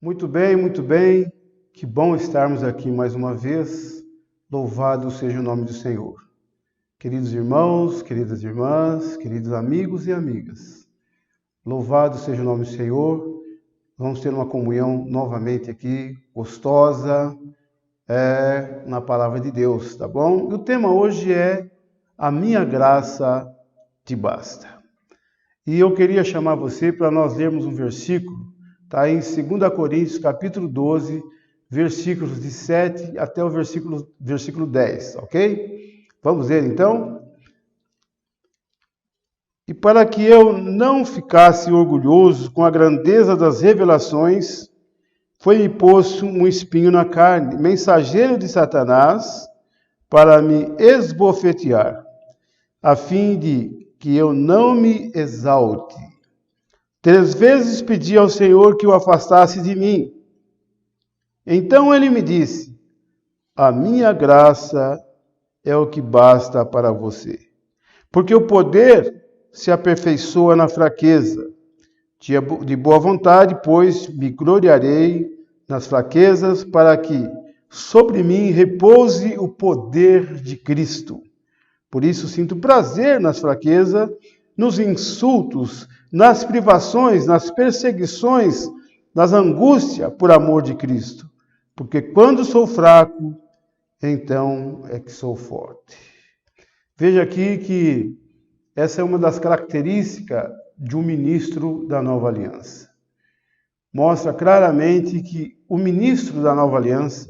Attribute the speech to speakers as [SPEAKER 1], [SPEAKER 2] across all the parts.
[SPEAKER 1] Muito bem, muito bem. Que bom estarmos aqui mais uma vez. Louvado seja o nome do Senhor. Queridos irmãos, queridas irmãs, queridos amigos e amigas, louvado seja o nome do Senhor. Vamos ter uma comunhão novamente aqui, gostosa, na palavra de Deus, tá bom? E o tema hoje é A Minha Graça Te Basta. E eu queria chamar você para nós lermos um versículo, tá? Em 2 Coríntios, capítulo 12, versículos de 7 até o versículo 10, ok? Vamos ler então? E para que eu não ficasse orgulhoso com a grandeza das revelações, foi-me posto um espinho na carne, mensageiro de Satanás, para me esbofetear, a fim de que eu não me exalte. 3 vezes pedi ao Senhor que o afastasse de mim. Então ele me disse: a minha graça é o que basta para você, porque o poder se aperfeiçoa na fraqueza. De boa vontade, pois, me gloriarei nas fraquezas, para que sobre mim repouse o poder de Cristo. Por isso sinto prazer nas fraquezas, nos insultos, nas privações, nas perseguições, nas angústias por amor de Cristo. Porque quando sou fraco, então é que sou forte. Veja aqui que essa é uma das características de um ministro da Nova Aliança. Mostra claramente que o ministro da Nova Aliança,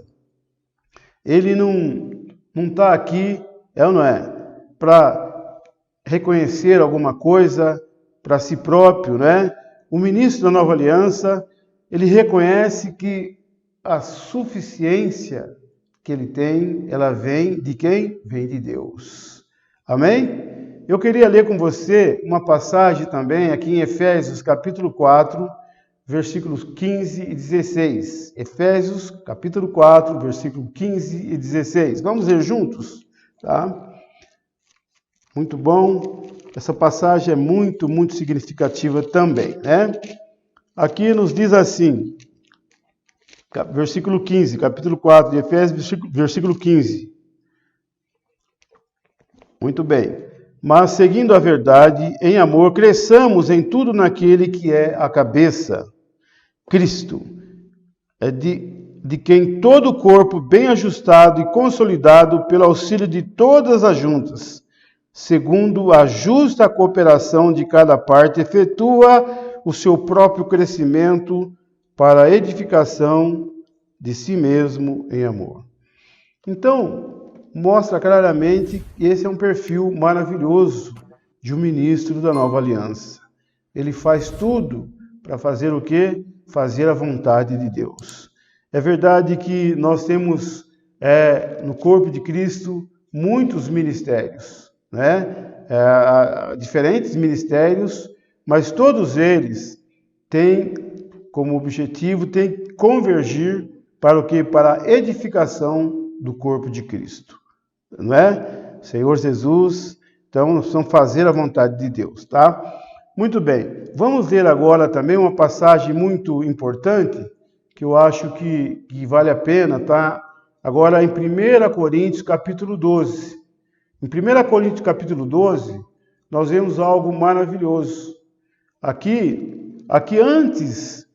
[SPEAKER 1] ele não está aqui, é ou não é, para reconhecer alguma coisa para si próprio, né? O ministro da Nova Aliança, ele reconhece que a suficiência que ele tem, ela vem de quem? Vem de Deus. Amém? Eu queria ler com você uma passagem também aqui em Efésios, capítulo 4, versículos 15 e 16. Efésios, capítulo 4, versículo 15 e 16. Vamos ler juntos, tá? Muito bom. Essa passagem é muito, muito significativa também, né? Aqui nos diz assim, versículo 15, capítulo 4 de Efésios, versículo 15. Muito bem. Mas, seguindo a verdade, em amor, cresçamos em tudo naquele que é a cabeça, Cristo, de quem todo o corpo, bem ajustado e consolidado pelo auxílio de todas as juntas, segundo a justa cooperação de cada parte, efetua o seu próprio crescimento para a edificação de si mesmo em amor. Então, mostra claramente que esse é um perfil maravilhoso de um ministro da Nova Aliança. Ele faz tudo para fazer o quê? Fazer a vontade de Deus. É verdade que nós temos no corpo de Cristo muitos ministérios, né? Diferentes ministérios, mas todos eles têm como objetivo, têm que convergir para o quê? Para a edificação do corpo de Cristo. Não é? Senhor Jesus, então nós precisamos fazer a vontade de Deus, tá? Muito bem, vamos ler agora também uma passagem muito importante, que eu acho que vale a pena, tá? Agora em 1 Coríntios capítulo 12. Em 1 Coríntios capítulo 12, nós vemos algo maravilhoso. Aqui antes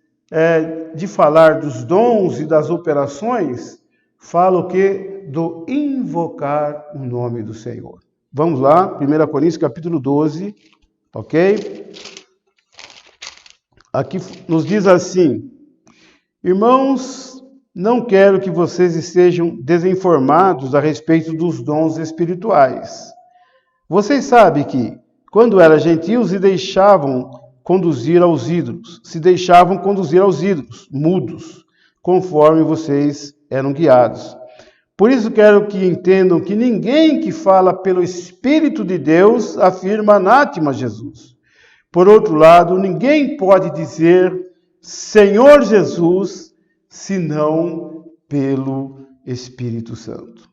[SPEAKER 1] de falar dos dons e das operações, fala o quê? Do invocar o nome do Senhor. Vamos lá, 1 Coríntios capítulo 12, ok? Aqui nos diz assim: irmãos, não quero que vocês estejam desinformados a respeito dos dons espirituais. Vocês sabem que, quando eram gentios, se deixavam conduzir aos ídolos, mudos, conforme vocês eram guiados. Por isso quero que entendam que ninguém que fala pelo Espírito de Deus afirma anátema Jesus. Por outro lado, ninguém pode dizer Senhor Jesus, senão pelo Espírito Santo.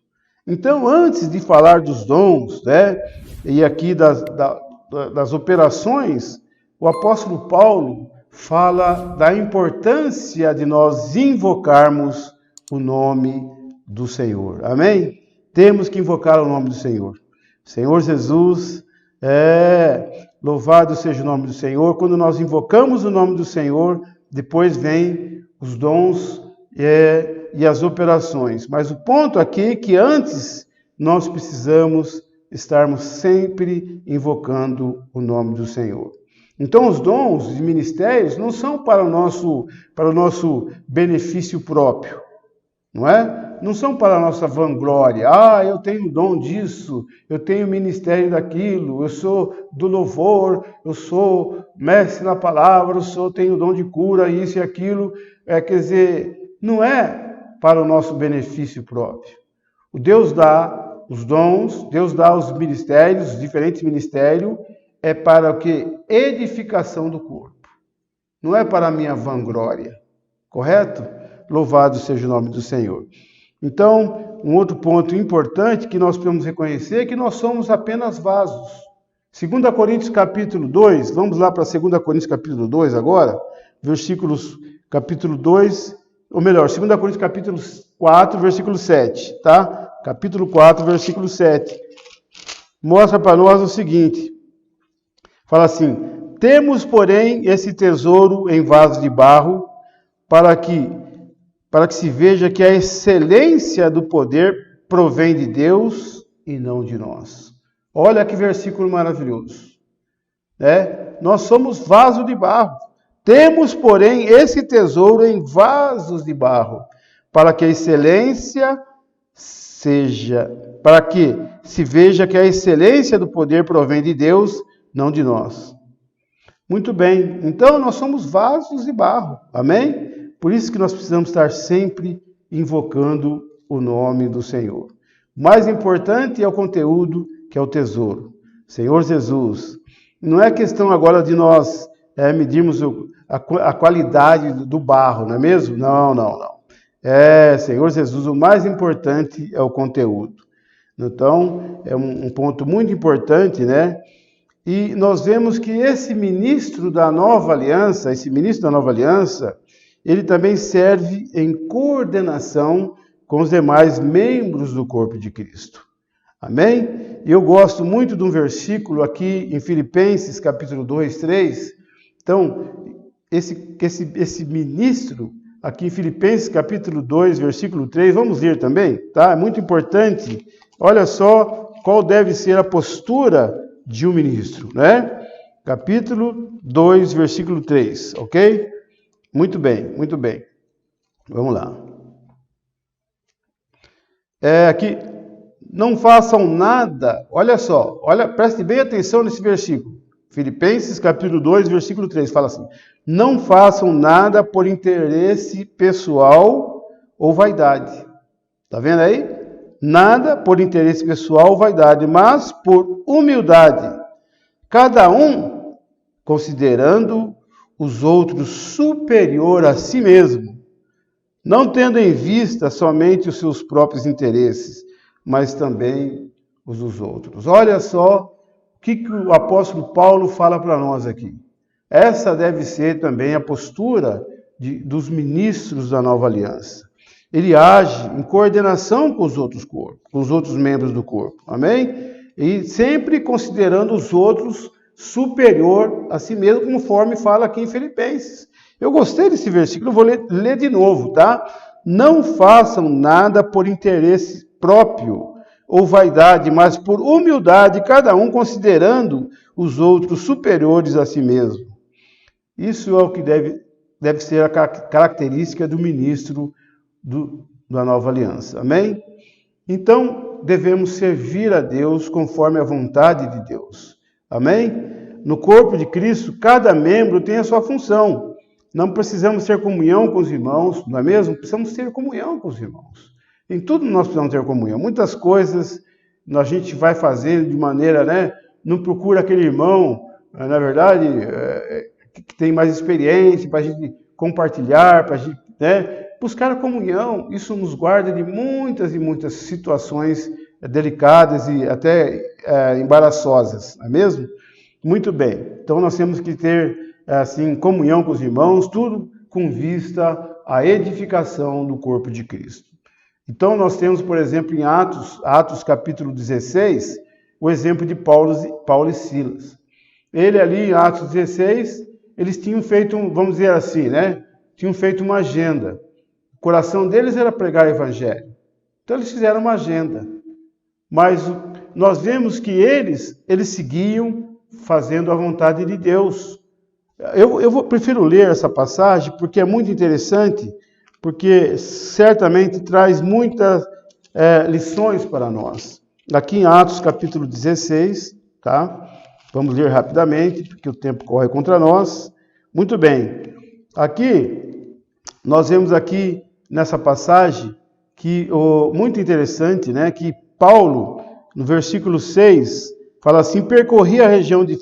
[SPEAKER 1] Então, antes de falar dos dons, né, e aqui das operações, o apóstolo Paulo fala da importância de nós invocarmos o nome do Senhor. Amém? Temos que invocar o nome do Senhor. Senhor Jesus, louvado seja o nome do Senhor. Quando nós invocamos o nome do Senhor, depois vem os dons e as operações. Mas o ponto aqui é que antes nós precisamos estarmos sempre invocando o nome do Senhor. Então os dons e ministérios não são para o nosso benefício próprio, não é? Não são para a nossa vanglória. Eu tenho o dom disso, eu tenho o ministério daquilo, eu sou do louvor, eu sou mestre na palavra, eu tenho o dom de cura, isso e aquilo. Quer dizer, não é para o nosso benefício próprio. O Deus dá os dons, Deus dá os ministérios, os diferentes ministérios, é para o quê? Edificação do corpo. Não é para a minha vanglória. Correto? Louvado seja o nome do Senhor. Então, um outro ponto importante que nós precisamos reconhecer é que nós somos apenas vasos. 2 Coríntios capítulo 2, vamos lá para 2 Coríntios capítulo 2 agora, versículos capítulo 2, ou melhor, 2 Coríntios capítulo 4, versículo 7, tá? Capítulo 4, versículo 7. Mostra para nós o seguinte, fala assim: temos, porém, esse tesouro em vasos de barro, para que se veja que a excelência do poder provém de Deus e não de nós. Olha que versículo maravilhoso. Nós somos vaso de barro. Temos, porém, esse tesouro em vasos de barro, para que a excelência para que se veja que a excelência do poder provém de Deus, não de nós. Muito bem, então nós somos vasos de barro, amém? Por isso que nós precisamos estar sempre invocando o nome do Senhor. O mais importante é o conteúdo, que é o tesouro. Senhor Jesus, não é questão agora de nós medirmos a qualidade do barro, não é mesmo? Não. Senhor Jesus, o mais importante é o conteúdo. Então, é um ponto muito importante, né? E nós vemos que esse ministro da nova aliança, ele também serve em coordenação com os demais membros do corpo de Cristo. Amém? Eu gosto muito de um versículo aqui em Filipenses, capítulo 2, 3. Então, esse ministro, aqui em Filipenses, capítulo 2, versículo 3, vamos ler também, tá? É muito importante. Olha só qual deve ser a postura de um ministro, né? Capítulo 2, versículo 3, ok? Muito bem. Vamos lá. Aqui, não façam nada, olha só, preste bem atenção nesse versículo. Filipenses, capítulo 2, versículo 3, fala assim: não façam nada por interesse pessoal ou vaidade. Tá vendo aí? Nada por interesse pessoal ou vaidade, mas por humildade. Cada um considerando os outros superior a si mesmo, não tendo em vista somente os seus próprios interesses, mas também os dos outros. Olha só o que o apóstolo Paulo fala para nós aqui. Essa deve ser também a postura dos ministros da nova aliança. Ele age em coordenação com os outros corpos, com os outros membros do corpo. Amém? E sempre considerando os outros superior a si mesmo, conforme fala aqui em Filipenses. Eu gostei desse versículo, eu vou ler de novo, tá? Não façam nada por interesse próprio ou vaidade, mas por humildade, cada um considerando os outros superiores a si mesmo. Isso é o que deve ser a característica do ministro da nova aliança. Amém? Então, devemos servir a Deus conforme a vontade de Deus. Amém? No corpo de Cristo, cada membro tem a sua função. Não precisamos ter comunhão com os irmãos, não é mesmo? Precisamos ter comunhão com os irmãos. Em tudo nós precisamos ter comunhão. Muitas coisas a gente vai fazer de maneira, né? Não procura aquele irmão, na verdade, que tem mais experiência, para a gente compartilhar, para a gente, né? Buscar a comunhão. Isso nos guarda de muitas e muitas situações delicadas e até embaraçosas, não é mesmo? Muito bem. Então nós temos que ter assim, comunhão com os irmãos, tudo com vista à edificação do corpo de Cristo. Então nós temos, por exemplo, em Atos capítulo 16, o exemplo de Paulo e Silas. Ele ali em Atos 16, eles tinham feito, vamos dizer assim, né? Tinham feito uma agenda. O coração deles era pregar o evangelho. Então eles fizeram uma agenda. Mas nós vemos que eles seguiam fazendo a vontade de Deus. Prefiro ler essa passagem porque é muito interessante, porque certamente traz muitas lições para nós. Aqui em Atos capítulo 16, tá? Vamos ler rapidamente, porque o tempo corre contra nós. Muito bem. Aqui, nós vemos aqui nessa passagem, que muito interessante, né? Que Paulo, no versículo 6, fala assim: percorri a região de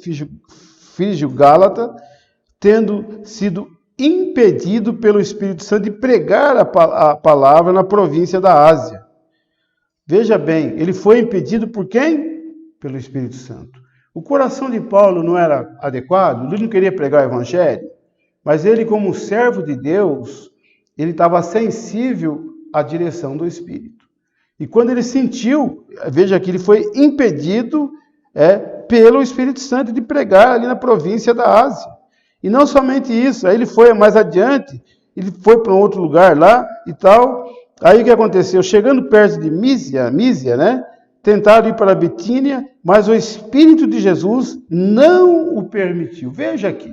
[SPEAKER 1] Frígio-Gálata, tendo sido impedido pelo Espírito Santo de pregar a palavra na província da Ásia. Veja bem, ele foi impedido por quem? Pelo Espírito Santo. O coração de Paulo não era adequado, ele não queria pregar o evangelho, mas ele, como servo de Deus, ele estava sensível à direção do Espírito. E quando ele sentiu, veja que ele foi impedido pelo Espírito Santo de pregar ali na província da Ásia. E não somente isso, aí ele foi mais adiante, ele foi para um outro lugar lá e tal. Aí o que aconteceu? Chegando perto de Mísia, né? Tentaram ir para Bitínia, mas o Espírito de Jesus não o permitiu. Veja aqui.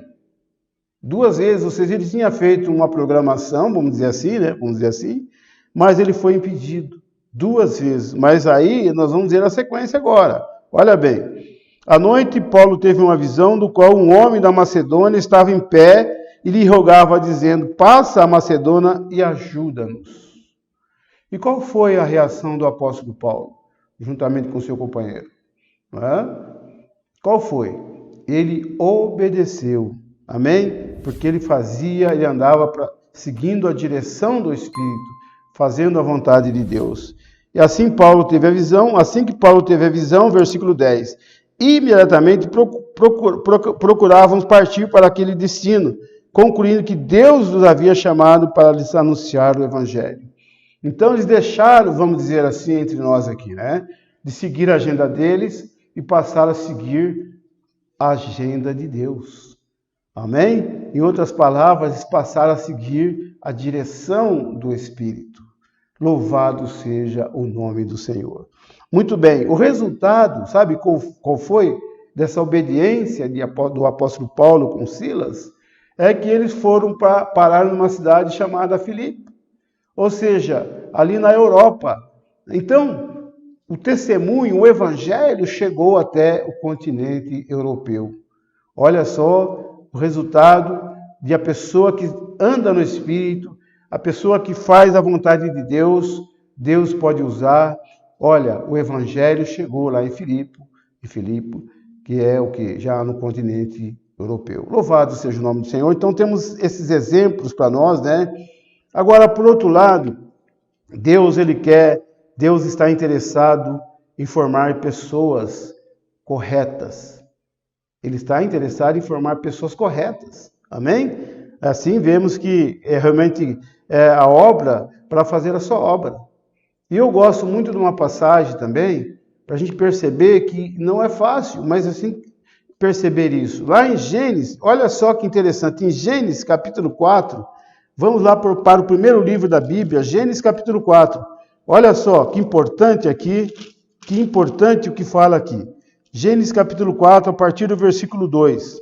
[SPEAKER 1] 2 vezes, ou seja, ele tinha feito uma programação, vamos dizer assim, né? Vamos dizer assim, mas ele foi impedido 2 vezes. Mas aí nós vamos ver a sequência agora. Olha bem. À noite, Paulo teve uma visão do qual um homem da Macedônia estava em pé e lhe rogava, dizendo: passa a Macedônia e ajuda-nos. E qual foi a reação do apóstolo Paulo, juntamente com seu companheiro? Qual foi? Ele obedeceu. Amém? Porque ele andava seguindo a direção do Espírito, fazendo a vontade de Deus. E assim Paulo teve a visão, versículo 10, imediatamente procurávamos partir para aquele destino, concluindo que Deus os havia chamado para lhes anunciar o Evangelho. Então eles deixaram, vamos dizer assim, entre nós aqui, né, de seguir a agenda deles e passaram a seguir a agenda de Deus. Amém? Em outras palavras, eles passaram a seguir a direção do Espírito. Louvado seja o nome do Senhor. Muito bem, o resultado, sabe qual foi dessa obediência do apóstolo Paulo com Silas? É que eles foram parar numa cidade chamada Filipe, ou seja, ali na Europa. Então, o testemunho, o evangelho chegou até o continente europeu. Olha só o resultado de a pessoa que anda no Espírito, a pessoa que faz a vontade de Deus, Deus pode usar. Olha, o evangelho chegou lá em Filipe, que é o que? Já no continente europeu. Louvado seja o nome do Senhor. Então temos esses exemplos para nós, né? Agora, por outro lado, Deus está interessado em formar pessoas corretas. Ele está interessado em formar pessoas corretas. Amém? Assim vemos que realmente a obra para fazer a sua obra. E eu gosto muito de uma passagem também, para a gente perceber que não é fácil, mas assim, perceber isso. Lá em Gênesis, olha só que interessante, em Gênesis capítulo 4, vamos lá para o primeiro livro da Bíblia, Gênesis capítulo 4. Olha só, que importante aqui, que importante o que fala aqui. Gênesis capítulo 4, a partir do versículo 2.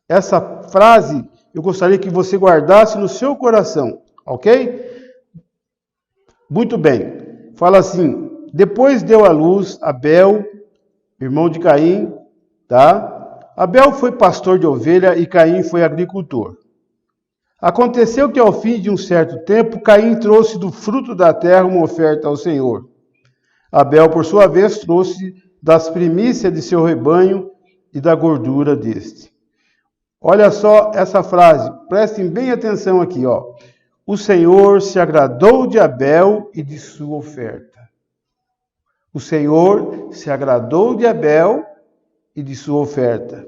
[SPEAKER 1] Essa frase eu gostaria que você guardasse no seu coração, ok? Muito bem. Fala assim: depois deu à luz Abel, irmão de Caim, tá? Abel foi pastor de ovelha e Caim foi agricultor. Aconteceu que ao fim de um certo tempo, Caim trouxe do fruto da terra uma oferta ao Senhor. Abel, por sua vez, trouxe das primícias de seu rebanho e da gordura deste. Olha só essa frase, prestem bem atenção aqui, ó. O Senhor se agradou de Abel e de sua oferta. O Senhor se agradou de Abel e de sua oferta.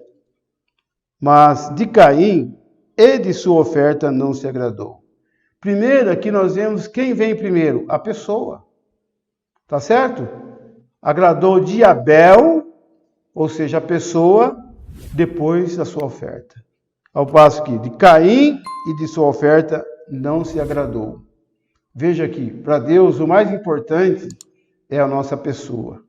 [SPEAKER 1] mas de Caim e de sua oferta não se agradou. Primeiro, aqui nós vemos quem vem primeiro, a pessoa. Tá certo? Agradou de Abel, ou seja, a pessoa, depois da sua oferta. Ao passo que de Caim e de sua oferta não se agradou. Veja aqui, para Deus o mais importante é a nossa pessoa,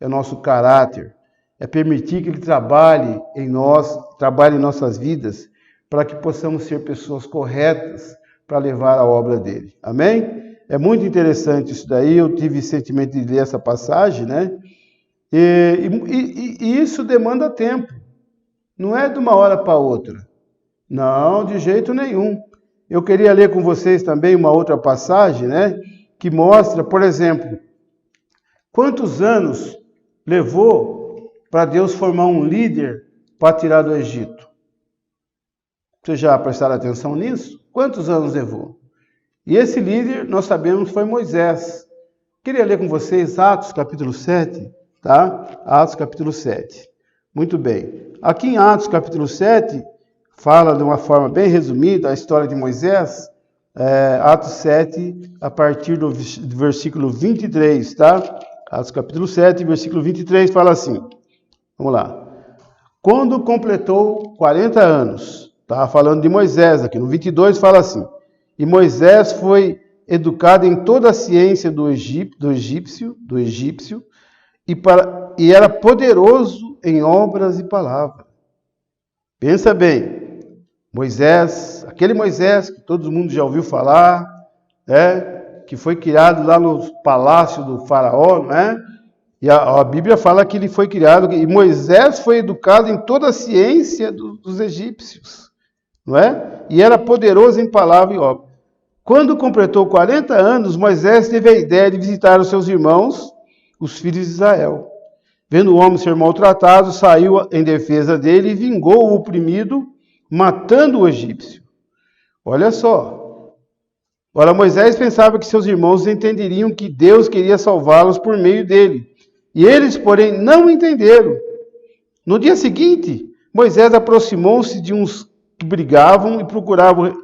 [SPEAKER 1] é o nosso caráter, é permitir que Ele trabalhe em nós, trabalhe em nossas vidas, para que possamos ser pessoas corretas para levar a obra dele. Amém? É muito interessante isso daí, eu tive sentimento de ler essa passagem, né? E isso demanda tempo, não é de uma hora para outra. Não, de jeito nenhum. Eu queria ler com vocês também uma outra passagem, né? Que mostra, por exemplo, quantos anos levou para Deus formar um líder para tirar do Egito. Vocês já prestaram atenção nisso? Quantos anos levou? E esse líder, nós sabemos, foi Moisés. Queria ler com vocês Atos capítulo 7, tá? Atos capítulo 7. Muito bem. Aqui em Atos capítulo 7, fala de uma forma bem resumida a história de Moisés. Atos 7, a partir do versículo 23, tá? Atos capítulo 7, versículo 23, fala assim. Vamos lá. Quando completou 40 anos, tá falando de Moisés aqui, no 22 fala assim, e Moisés foi educado em toda a ciência do egípcio, e era poderoso em obras e palavras. Pensa bem, Moisés, aquele Moisés que todo mundo já ouviu falar, que foi criado lá no palácio do faraó, né? E a Bíblia fala que ele foi criado, e Moisés foi educado em toda a ciência dos egípcios, não é? E era poderoso em palavra e obra. Quando completou 40 anos, Moisés teve a ideia de visitar os seus irmãos, os filhos de Israel. Vendo o homem ser maltratado, saiu em defesa dele e vingou o oprimido, matando o egípcio. Olha só. Ora, Moisés pensava que seus irmãos entenderiam que Deus queria salvá-los por meio dele. E eles, porém, não entenderam. No dia seguinte, Moisés aproximou-se de uns que brigavam e procuravam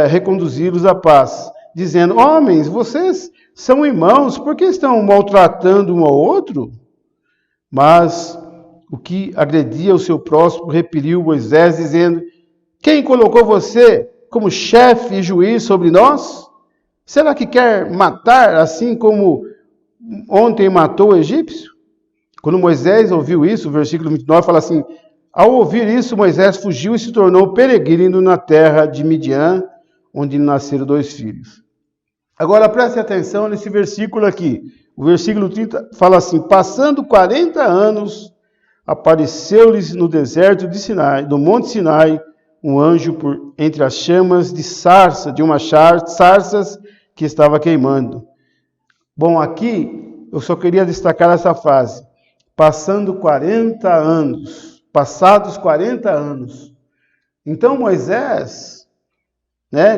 [SPEAKER 1] reconduzi-los à paz, dizendo, homens, vocês são irmãos, por que estão maltratando um ao outro? Mas o que agredia o seu próximo repeliu Moisés, dizendo, quem colocou você como chefe e juiz sobre nós? Será que quer matar assim como ontem matou o egípcio? Quando Moisés ouviu isso, o versículo 29 fala assim, ao ouvir isso, Moisés fugiu e se tornou peregrino na terra de Midian, onde nasceram 2 filhos. Agora preste atenção nesse versículo aqui. O versículo 30 fala assim, passando 40 anos, apareceu-lhes no deserto de Sinai, do monte Sinai, um anjo por entre as chamas de sarsas que estava queimando. Bom, aqui eu só queria destacar essa frase. Passando 40 anos, passados 40 anos. Então Moisés,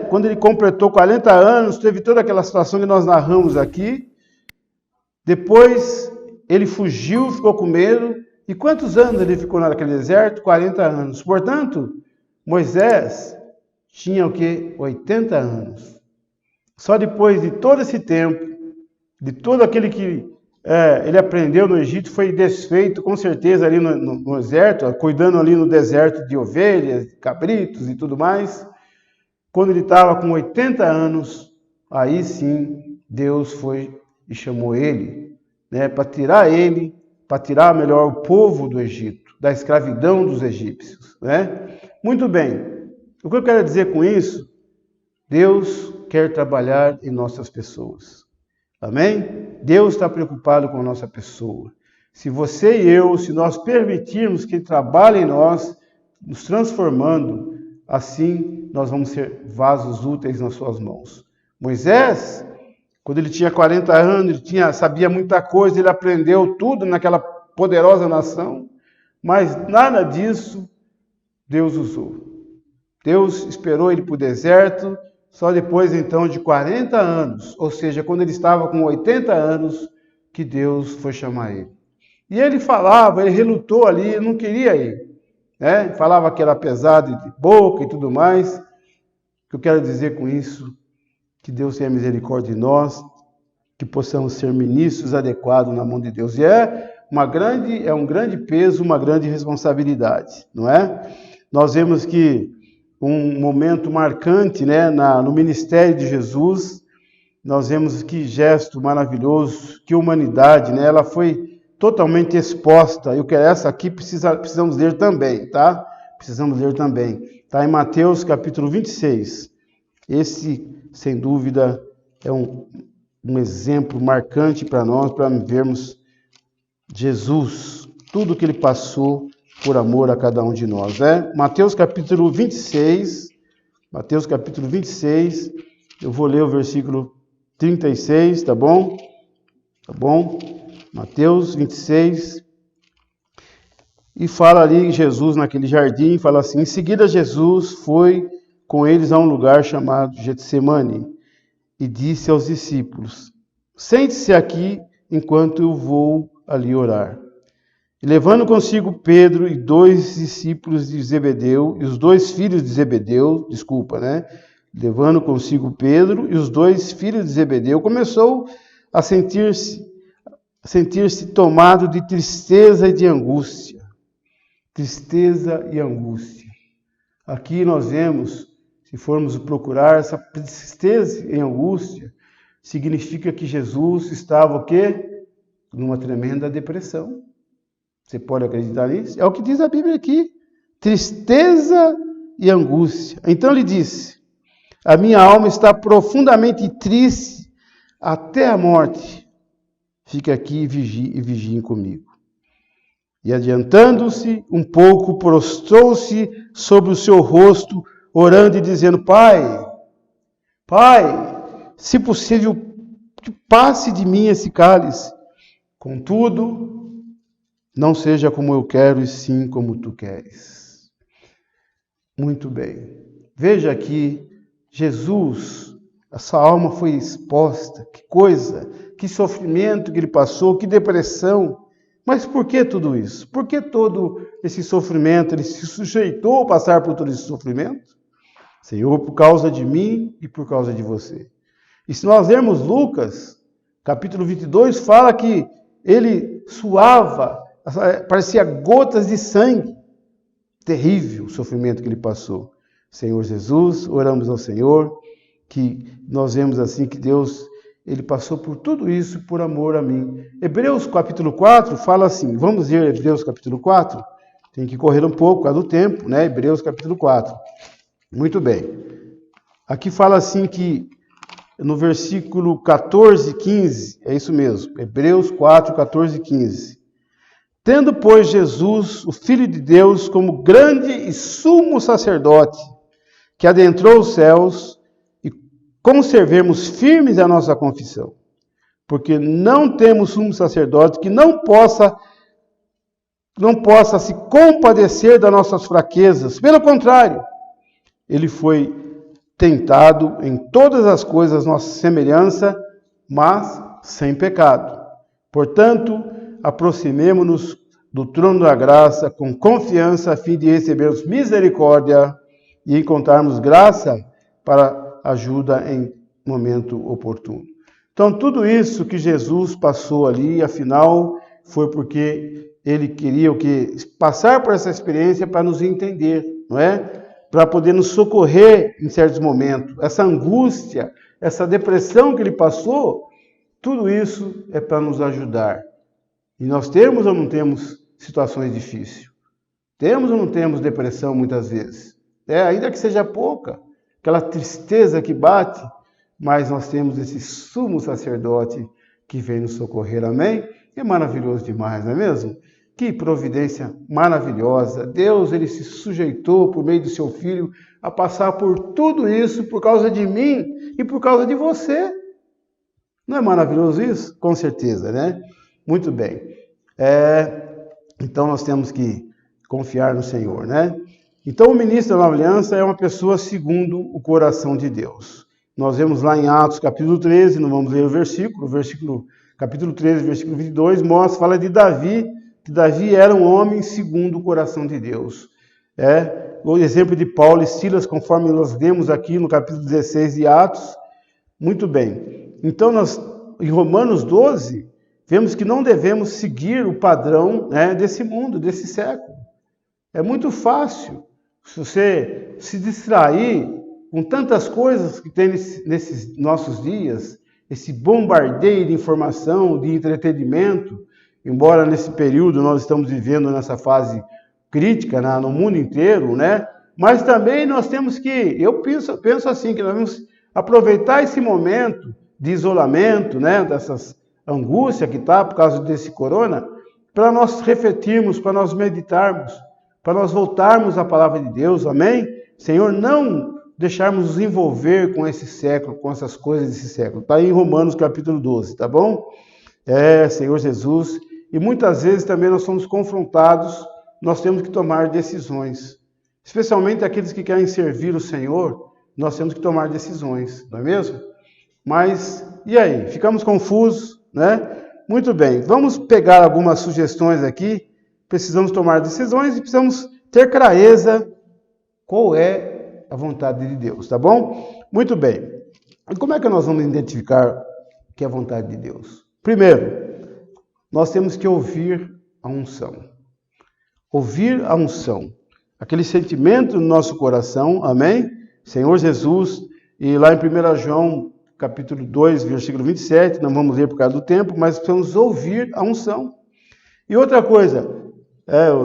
[SPEAKER 1] quando ele completou 40 anos, teve toda aquela situação que nós narramos aqui. Depois ele fugiu, ficou com medo. E quantos anos ele ficou naquele deserto? 40 anos. Portanto, Moisés tinha o quê? 80 anos. Só depois de todo esse tempo, de todo aquele que ele aprendeu no Egito, foi desfeito com certeza ali no deserto, cuidando ali no deserto de ovelhas, cabritos e tudo mais. Quando ele estava com 80 anos, aí sim Deus foi e chamou ele, para tirar melhor o povo do Egito, da escravidão dos egípcios. Muito bem, o que eu quero dizer com isso? Deus quer trabalhar em nossas pessoas. Amém? Deus está preocupado com a nossa pessoa. Se você e eu, se nós permitirmos que Ele trabalhe em nós, nos transformando, assim nós vamos ser vasos úteis nas suas mãos. Moisés, quando ele tinha 40 anos, ele sabia muita coisa, ele aprendeu tudo naquela poderosa nação, mas nada disso Deus usou. Deus esperou ele para o deserto, só depois, então, de 40 anos, ou seja, quando ele estava com 80 anos, que Deus foi chamar ele. E ele falava, ele relutou ali, ele não queria ir. né? Falava que era pesado de boca e tudo mais. O que eu quero dizer com isso? Que Deus tenha misericórdia de nós, que possamos ser ministros adequados na mão de Deus. E é um grande peso, uma grande responsabilidade, não é? Nós vemos que um momento marcante, né, no ministério de Jesus, nós vemos que gesto maravilhoso, que humanidade, né, ela foi totalmente exposta. Eu quero essa aqui, precisamos ler também, tá? Precisamos ler também. Está em Mateus capítulo 26. Esse, sem dúvida, é um exemplo marcante para nós, para vermos Jesus, tudo que ele passou por amor a cada um de nós, né? Mateus capítulo 26, eu vou ler o versículo 36, tá bom? Tá bom? Mateus 26, e fala ali Jesus naquele jardim, fala assim: em seguida Jesus foi com eles a um lugar chamado Getsemane, e disse aos discípulos: sente-se aqui enquanto eu vou ali orar. E levando consigo Pedro e dois discípulos de Zebedeu, e os dois filhos de Zebedeu, levando consigo Pedro e os dois filhos de Zebedeu, começou a sentir-se tomado de tristeza e de angústia. Tristeza e angústia. Aqui nós vemos, se formos procurar, essa tristeza e angústia significa que Jesus estava o quê? Numa tremenda depressão. Você pode acreditar nisso? É o que diz a Bíblia aqui. Tristeza e angústia. Então ele disse: a minha alma está profundamente triste até a morte. Fique aqui e vigiem comigo. E adiantando-se um pouco, prostrou-se sobre o seu rosto, orando e dizendo: Pai, se possível, que passe de mim esse cálice. Contudo, não seja como eu quero, e sim como tu queres. Muito bem. Veja aqui, Jesus, essa alma foi exposta. Que coisa, que sofrimento que ele passou, que depressão. Mas por que tudo isso? Por que todo esse sofrimento? Ele se sujeitou a passar por todo esse sofrimento? Senhor, por causa de mim e por causa de você. E se nós lermos Lucas, capítulo 22, fala que ele suava, parecia gotas de sangue. Terrível o sofrimento que ele passou. Senhor Jesus, oramos ao Senhor, que nós vemos assim que Deus, ele passou por tudo isso por amor a mim. Hebreus capítulo 4 fala assim, vamos ler Hebreus capítulo 4? Tem que correr um pouco por causa do tempo, né? Hebreus capítulo 4. Muito bem. Aqui fala assim que no versículo 14, 15, é isso mesmo, Hebreus 4, 14 e 15. Tendo, pois, Jesus, o Filho de Deus, como grande e sumo sacerdote, que adentrou os céus, e conservemos firmes a nossa confissão, porque não temos sumo sacerdote que não possa se compadecer das nossas fraquezas. Pelo contrário, ele foi tentado em todas as coisas nossa semelhança, mas sem pecado. Portanto, aproximemo-nos do trono da graça com confiança, a fim de recebermos misericórdia e encontrarmos graça para ajuda em momento oportuno. Então, tudo isso que Jesus passou ali, afinal, foi porque ele queria passar por essa experiência para nos entender, não é? Para poder nos socorrer em certos momentos. Essa angústia, essa depressão que ele passou, tudo isso é para nos ajudar. E nós temos ou não temos situações difíceis? Temos ou não temos depressão muitas vezes? Ainda que seja pouca, aquela tristeza que bate, mas nós temos esse sumo sacerdote que vem nos socorrer, amém? É maravilhoso demais, não é mesmo? Que providência maravilhosa. Deus, ele se sujeitou por meio do seu Filho a passar por tudo isso por causa de mim e por causa de você. Não é maravilhoso isso? Com certeza, né? Muito bem. Então nós temos que confiar no Senhor, né? Então o ministro da Nova Aliança é uma pessoa segundo o coração de Deus. Nós vemos lá em Atos capítulo 13, não vamos ler o versículo capítulo 13, versículo 22, fala de Davi, que Davi era um homem segundo o coração de Deus. O exemplo de Paulo e Silas, conforme nós lemos aqui no capítulo 16 de Atos. Muito bem. Então, em Romanos 12, vemos que não devemos seguir o padrão, desse mundo, desse século. É muito fácil se você se distrair com tantas coisas que tem nesses nossos dias, esse bombardeio de informação, de entretenimento, embora nesse período nós estamos vivendo nessa fase crítica no mundo inteiro, mas também nós temos que, eu penso assim, que nós vamos aproveitar esse momento de isolamento, dessas angústias que está por causa desse corona, para nós refletirmos, para nós meditarmos, para nós voltarmos à palavra de Deus, amém? Senhor, não deixarmos nos envolver com esse século, com essas coisas desse século. Está aí em Romanos capítulo 12, tá bom? Senhor Jesus. E muitas vezes também nós somos confrontados, nós temos que tomar decisões. Especialmente aqueles que querem servir o Senhor, nós temos que tomar decisões, não é mesmo? Mas, e aí? Ficamos confusos, Muito bem, vamos pegar algumas sugestões aqui. Precisamos tomar decisões e precisamos ter clareza qual é a vontade de Deus, tá bom? Muito bem. E como é que nós vamos identificar que é a vontade de Deus? Primeiro, nós temos que ouvir a unção. Ouvir a unção. Aquele sentimento no nosso coração, amém? Senhor Jesus, e lá em 1 João, capítulo 2, versículo 27, não vamos ler por causa do tempo, mas precisamos ouvir a unção. E outra coisa,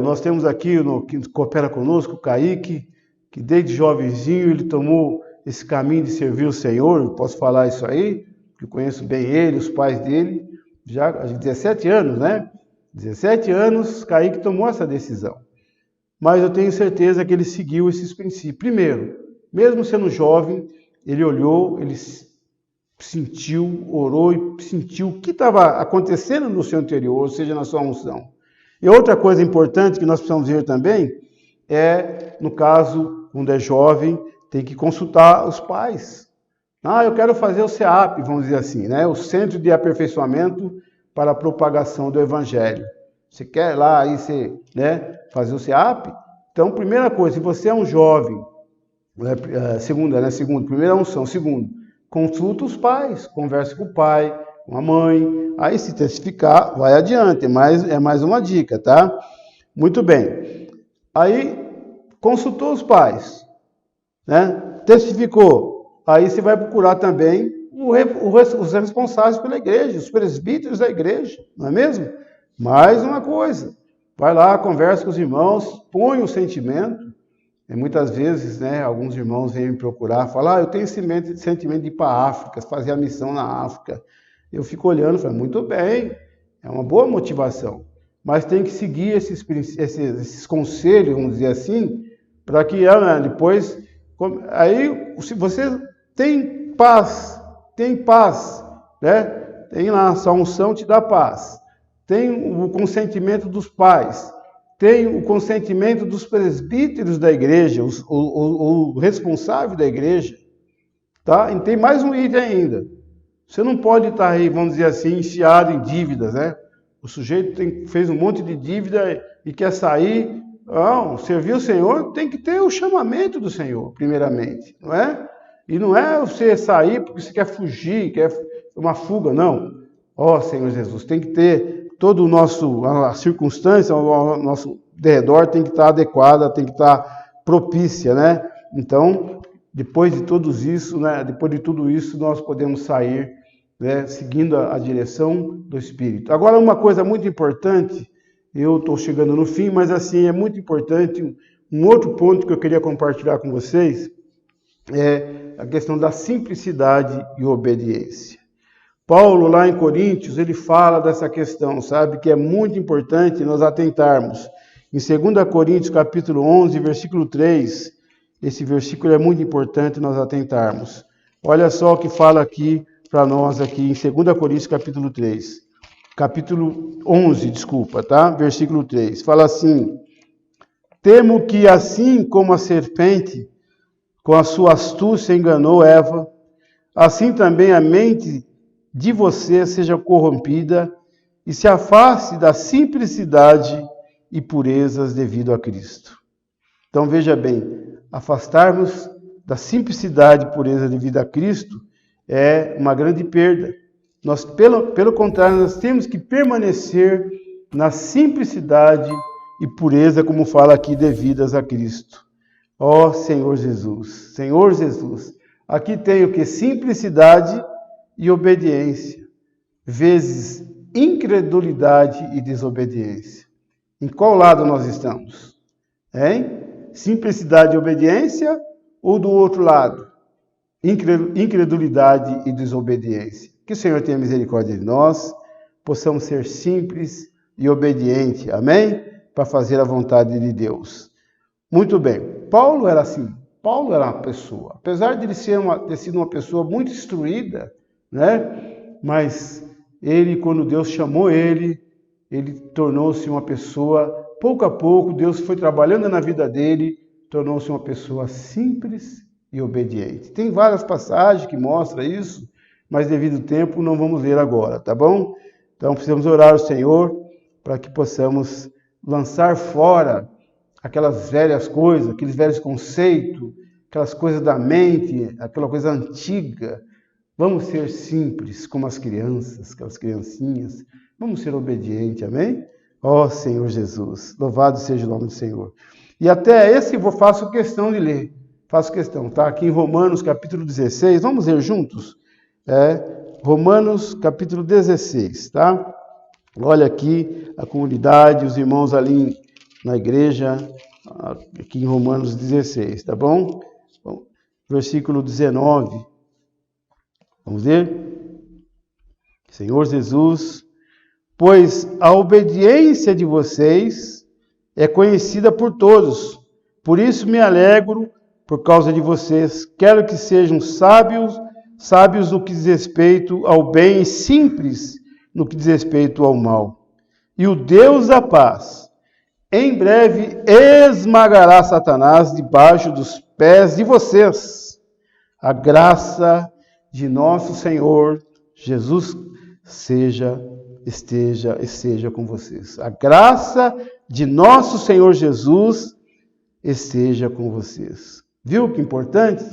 [SPEAKER 1] nós temos aqui, que coopera conosco, o Kaique, que desde jovenzinho ele tomou esse caminho de servir o Senhor, eu posso falar isso aí, que eu conheço bem ele, os pais dele, já há 17 anos, 17 anos, Kaique tomou essa decisão. Mas eu tenho certeza que ele seguiu esses princípios. Primeiro, mesmo sendo jovem, ele olhou, ele sentiu, orou e sentiu o que estava acontecendo no seu interior, ou seja, na sua unção. E outra coisa importante que nós precisamos ver também no caso, quando é jovem, tem que consultar os pais. Eu quero fazer o CEAP, vamos dizer assim, o Centro de Aperfeiçoamento para a Propagação do Evangelho. Você quer lá aí fazer o CEAP? Então, primeira coisa, se você é um jovem, segundo, primeira unção, segundo, consulta os pais, converse com o pai, com a mãe, aí se testificar, vai adiante, é mais uma dica, tá? Muito bem. Aí, consultou os pais, testificou, aí você vai procurar também os responsáveis pela igreja, os presbíteros da igreja, não é mesmo? Mais uma coisa, vai lá, conversa com os irmãos, põe o sentimento. E muitas vezes, alguns irmãos vêm me procurar, falam, eu tenho esse sentimento de ir para a África, fazer a missão na África. Eu fico olhando e falo, muito bem, é uma boa motivação. Mas tem que seguir esses conselhos, vamos dizer assim, para que depois... Aí, se você tem paz, tem lá, a unção te dá paz. Tem o consentimento dos pais, tem o consentimento dos presbíteros da igreja, o responsável da igreja, tá? E tem mais um item ainda. Você não pode estar aí, vamos dizer assim, enfiado em dívidas, O sujeito fez um monte de dívida e quer sair. Não, servir o Senhor tem que ter o chamamento do Senhor, primeiramente, não é? E não é você sair porque você quer fugir, quer uma fuga, não. Senhor Jesus, tem que ter todo a circunstância, o nosso redor tem que estar adequada, tem que estar propícia, Então, depois de tudo isso, nós podemos sair, seguindo a direção do Espírito. Agora, uma coisa muito importante, eu estou chegando no fim, mas assim, é muito importante, um outro ponto que eu queria compartilhar com vocês, é a questão da simplicidade e obediência. Paulo, lá em Coríntios, ele fala dessa questão, sabe? Que é muito importante nós atentarmos. Em 2 Coríntios, capítulo 11, versículo 3, esse versículo é muito importante nós atentarmos. Olha só o que fala aqui para nós, aqui em 2 Coríntios, capítulo 3. Capítulo 11, tá? Versículo 3. Fala assim, temo que assim como a serpente, com a sua astúcia, enganou Eva, assim também a mente de você seja corrompida e se afaste da simplicidade e purezas devido a Cristo. Então veja bem, afastarmos da simplicidade e pureza devido a Cristo é uma grande perda. Nós, pelo contrário, nós temos que permanecer na simplicidade e pureza, como fala aqui, devidas a Cristo. Ó Senhor Jesus, Senhor Jesus, aqui tem o que? Simplicidade e obediência, vezes incredulidade e desobediência. Em qual lado nós estamos? Hein? Simplicidade e obediência ou do outro lado? Incredulidade e desobediência. Que o Senhor tenha misericórdia de nós, possamos ser simples e obedientes, amém? Para fazer a vontade de Deus. Muito bem, Paulo era assim, Paulo era uma pessoa, apesar de ele ter sido uma pessoa muito instruída, né? Mas ele, quando Deus chamou ele tornou-se uma pessoa, pouco a pouco, Deus foi trabalhando na vida dele, tornou-se uma pessoa simples e obediente. Tem várias passagens que mostram isso, mas devido ao tempo não vamos ler agora, tá bom? Então precisamos orar ao Senhor para que possamos lançar fora aquelas velhas coisas, aqueles velhos conceitos, aquelas coisas da mente, aquela coisa antiga. Vamos ser simples como as crianças, aquelas criancinhas. Vamos ser obedientes, amém? Ó Senhor Jesus, louvado seja o nome do Senhor. E até esse eu faço questão de ler. Faço questão, tá? Aqui em Romanos capítulo 16, vamos ler juntos? Romanos capítulo 16, tá? Olha aqui a comunidade, os irmãos ali na igreja, aqui em Romanos 16, tá bom? Versículo 19. Vamos ler? Senhor Jesus, pois a obediência de vocês é conhecida por todos. Por isso me alegro por causa de vocês. Quero que sejam sábios no que diz respeito ao bem e simples no que diz respeito ao mal. E o Deus da paz, em breve esmagará Satanás debaixo dos pés de vocês. A graça de nosso Senhor Jesus esteja com vocês. A graça de nosso Senhor Jesus esteja com vocês. Viu que importante?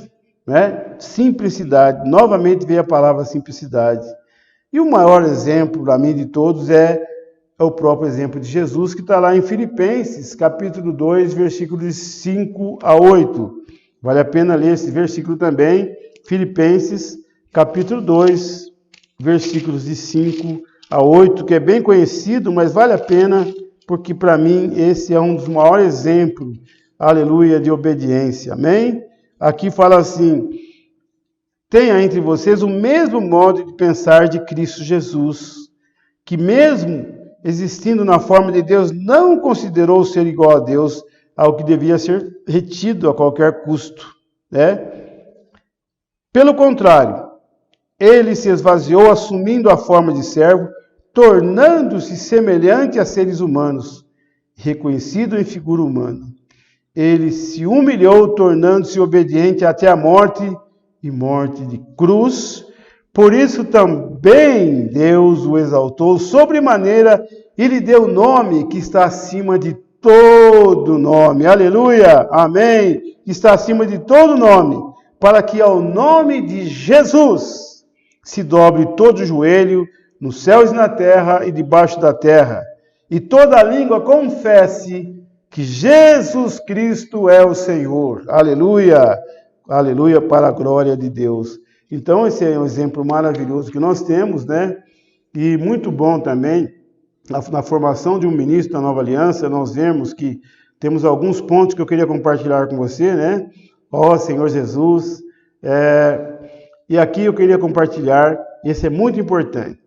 [SPEAKER 1] Né? Simplicidade. Novamente veio a palavra simplicidade. E o maior exemplo para mim de todos é o próprio exemplo de Jesus, que está lá em Filipenses, capítulo 2, versículos 5 a 8. Vale a pena ler esse versículo também. Filipenses, capítulo 2, versículos de 5 a 8, que é bem conhecido, mas vale a pena, porque para mim esse é um dos maiores exemplos, aleluia, de obediência, amém? Aqui fala assim: tenha entre vocês o mesmo modo de pensar de Cristo Jesus, que mesmo existindo na forma de Deus, não considerou ser igual a Deus, ao que devia ser retido a qualquer custo, né? Pelo contrário, ele se esvaziou, assumindo a forma de servo, tornando-se semelhante a seres humanos, reconhecido em figura humana. Ele se humilhou, tornando-se obediente até a morte, e morte de cruz. Por isso também Deus o exaltou sobremaneira e lhe deu o nome que está acima de todo nome. Aleluia! Amém! Está acima de todo nome, para que ao nome de Jesus se dobre todo o joelho, nos céus e na terra e debaixo da terra, e toda língua confesse que Jesus Cristo é o Senhor. Aleluia! Aleluia, para a glória de Deus. Então, esse é um exemplo maravilhoso que nós temos, né? E muito bom também, na formação de um ministro da Nova Aliança, nós vemos que temos alguns pontos que eu queria compartilhar com você, né? Ó Senhor Jesus. E aqui eu queria compartilhar, esse é muito importante.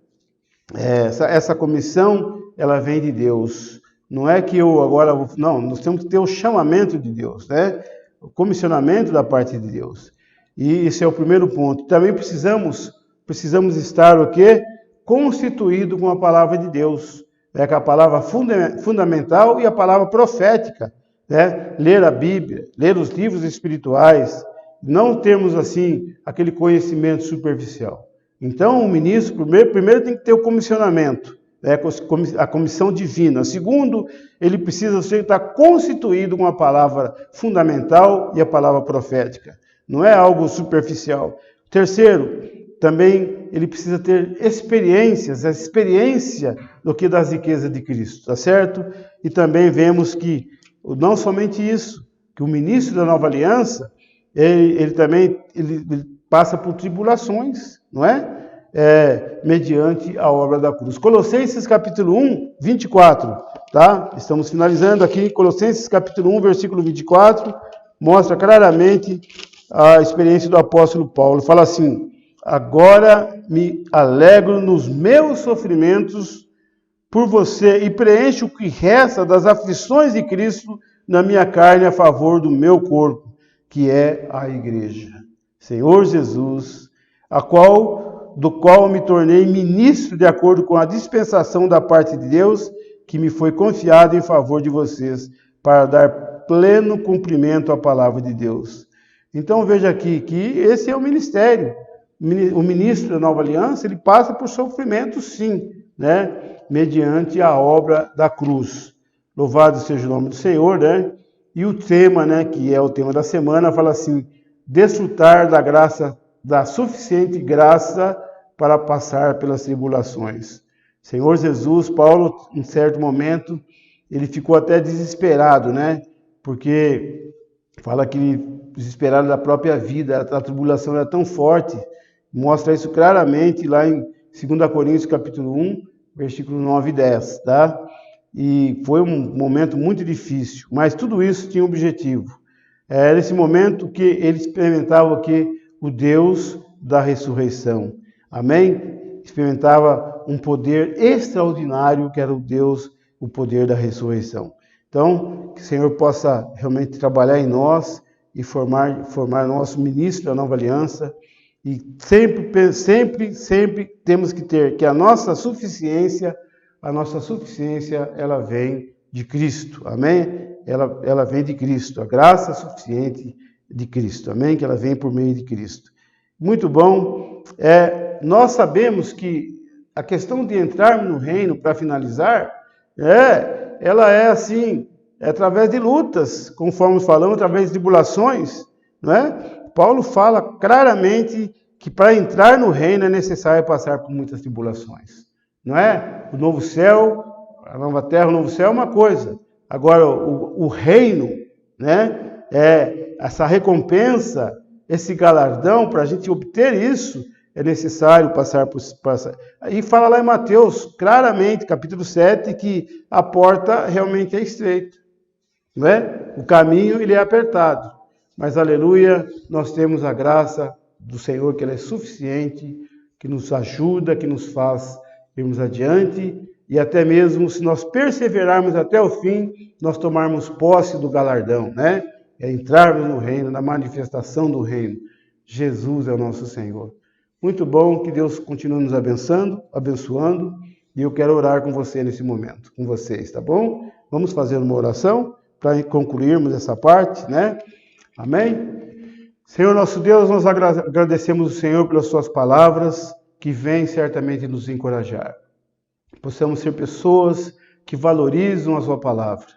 [SPEAKER 1] Essa comissão, ela vem de Deus. Não é que eu agora... Não, nós temos que ter o chamamento de Deus, né? O comissionamento da parte de Deus. E esse é o primeiro ponto. Também precisamos estar o quê? Constituído com a palavra de Deus. Com a palavra fundamental e a palavra profética. Né? Ler a Bíblia, ler os livros espirituais. Não termos, assim, aquele conhecimento superficial. Então, o ministro, primeiro tem que ter o comissionamento. a comissão divina. Segundo, ele precisa estar constituído com a palavra fundamental e a palavra profética. Não é algo superficial. Terceiro, também ele precisa ter experiências, a experiência do que das riquezas de Cristo, tá certo? E também vemos que, não somente isso, que o ministro da nova aliança, ele também passa por tribulações, não é? Mediante a obra da cruz. Colossenses capítulo 1, 24, tá? Estamos finalizando aqui, Colossenses capítulo 1, versículo 24, mostra claramente a experiência do apóstolo Paulo. Fala assim: agora me alegro nos meus sofrimentos por você e preencho o que resta das aflições de Cristo na minha carne a favor do meu corpo, que é a igreja. Senhor Jesus, do qual me tornei ministro de acordo com a dispensação da parte de Deus, que me foi confiada em favor de vocês, para dar pleno cumprimento à palavra de Deus. Então veja aqui que esse é o ministério. O ministro da nova aliança, ele passa por sofrimento, sim, né? Mediante a obra da cruz. Louvado seja o nome do Senhor, né? E o tema, né, que é o tema da semana, fala assim: desfrutar da graça, da suficiente graça para passar pelas tribulações. Senhor Jesus, Paulo, em certo momento, ele ficou até desesperado, né? Porque fala que ele desesperado da própria vida, a tribulação era tão forte, mostra isso claramente lá em 2 Coríntios capítulo 1, versículo 9 e 10, tá? E foi um momento muito difícil, mas tudo isso tinha um objetivo. Era esse momento que ele experimentava o Deus da ressurreição. Amém? Experimentava um poder extraordinário que era o poder da ressurreição. Então, que o Senhor possa realmente trabalhar em nós e formar nosso ministro da nova aliança. E sempre temos que ter que a nossa suficiência, ela vem de Cristo, amém? Ela vem de Cristo, a graça suficiente de Cristo, amém? Que ela vem por meio de Cristo. Muito bom. Nós sabemos que a questão de entrarmos no reino, para finalizar, ela é assim, através de lutas, conforme falamos, através de tribulações, não é? Paulo fala claramente que para entrar no reino é necessário passar por muitas tribulações, não é? O novo céu, a nova terra, o novo céu é uma coisa. Agora, o reino, né? Essa recompensa, esse galardão, para a gente obter isso, é necessário passar por... E fala lá em Mateus, claramente, capítulo 7, que a porta realmente é estreita, não é? O caminho, ele é apertado. Mas, aleluia, nós temos a graça do Senhor, que ela é suficiente, que nos ajuda, que nos faz irmos adiante, e até mesmo se nós perseverarmos até o fim, nós tomarmos posse do galardão, né? Entrarmos no reino, na manifestação do reino. Jesus é o nosso Senhor. Muito bom, que Deus continue nos abençoando, e eu quero orar com você nesse momento, com vocês, tá bom? Vamos fazer uma oração para concluirmos essa parte, né? Amém? Senhor nosso Deus, nós agradecemos o Senhor pelas suas palavras, que vêm certamente nos encorajar. Possamos ser pessoas que valorizam a sua palavra.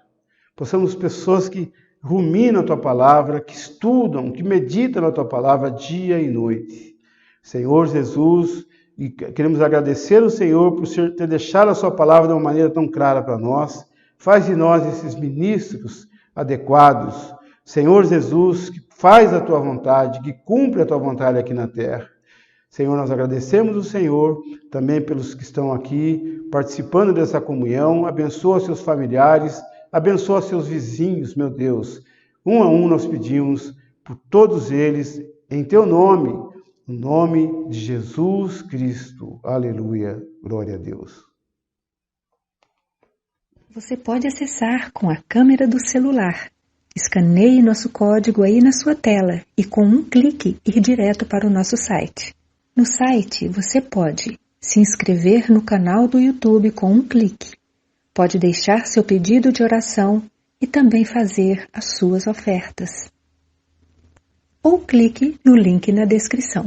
[SPEAKER 1] Possamos ser pessoas que ruminam a tua palavra, que estudam, que meditam na tua palavra dia e noite. Senhor Jesus, e queremos agradecer ao Senhor por ter deixado a sua palavra de uma maneira tão clara para nós. Faz de nós esses ministros adequados. Senhor Jesus, que faz a tua vontade, que cumpre a tua vontade aqui na terra. Senhor, nós agradecemos o Senhor também pelos que estão aqui participando dessa comunhão. Abençoa seus familiares, abençoa seus vizinhos, meu Deus. Um a um nós pedimos por todos eles, em teu nome, no nome de Jesus Cristo. Aleluia. Glória a Deus.
[SPEAKER 2] Você pode acessar com a câmera do celular. Escaneie nosso código aí na sua tela e com um clique ir direto para o nosso site. No site você pode se inscrever no canal do YouTube com um clique. Pode deixar seu pedido de oração e também fazer as suas ofertas. Ou clique no link na descrição.